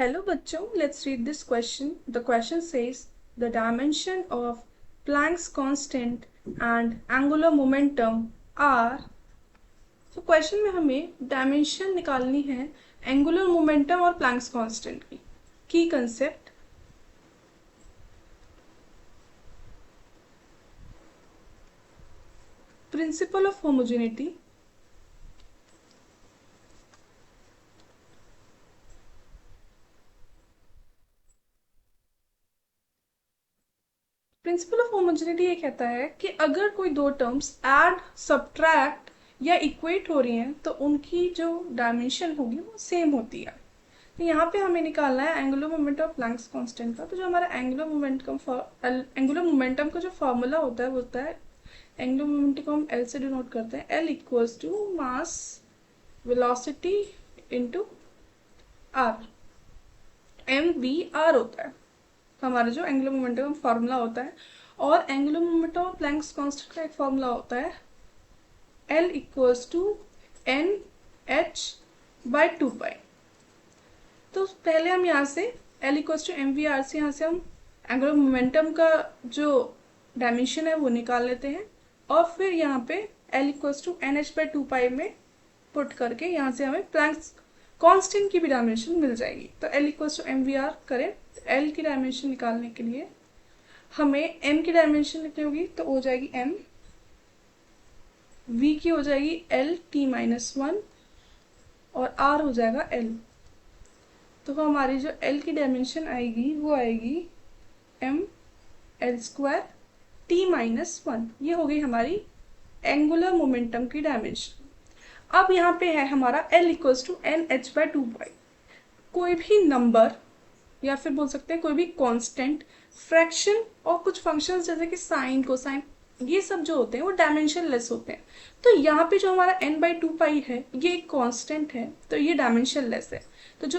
Hello बच्चों, let's read this question. The question says the dimension of Planck's constant and angular momentum are. तो question में हमें dimension निकालनी है angular momentum और प्लैंक्स कांस्टेंट की concept principle of homogeneity, principle of homogeneity ये कहता है कि अगर कोई दो टर्म्स ऐड सब्ट्रैक्ट या इक्वेट हो रही हैं तो उनकी जो डायमेंशन होगी वो सेम होती है। तो यहाँ पे हमें निकालना है angular momentum of Planck's constant का। तो जो हमारा एंगुलर मोमेंटम का जो फॉर्मूला होता है वो होता है, एंगुलर मोमेंटम को हम एल से डिनोट करते हैं, L equals to mass velocity into R, M V R होता है हमारा जो एंगुलर मोमेंटम फार्मूला होता है। और angular momentum of Planck's constant का एक फार्मूला होता है L equals to N H by 2 pi. तो पहले हम यहाँ से L equals to M V R से यहाँ से हम एंगुलर मोमेंटम का जो डायमेंशन है वो निकाल लेते हैं और फिर यहाँ पे L equals to N H by 2 pi में पुट करके यहाँ से हमें प्लैंक्स कांस्टेंट की भी डायमेंशन मिल जाएगी। तो L equals to M V R करें तो L की डायमेंशन निकालने के लिए हमें M की डायमेंशन लिखनी होगी, तो हो जाएगी M, V की हो जाएगी L t-1 और R हो जाएगा L। तो हमारी जो L की डायमेंशन आएगी वो आएगी M L स्क्वायर t-1। ये हो गई हमारी एंगुलर मोमेंटम की डायमेंशन। अब यहाँ पे है हमारा L equals to N H by 2 pi. कोई भी नंबर या फिर बोल सकते हैं कोई भी कांस्टेंट, फ्रैक्शन और कुछ फंक्शंस जैसे कि साइन, कोसाइन, ये सब जो होते हैं वो डायमेंशन लेस होते हैं। तो यहाँ पे जो हमारा n बाई 2 पाई है ये एक कांस्टेंट है तो ये डायमेंशन लेस है। तो जो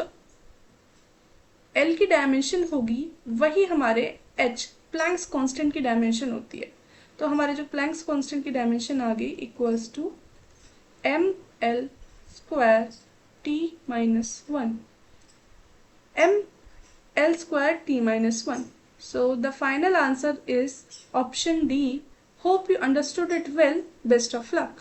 L की डायमेंशन होगी वही हमारे H प्लैंक्स कांस्टेंट की डायमेंशन होती है। तो हमारे जो प्लैंक्स कांस्टेंट की डायमेंशन आ गई equals to M L square t-1, एम L square t-1. So the final answer is option D. Hope you understood it well. Best of luck.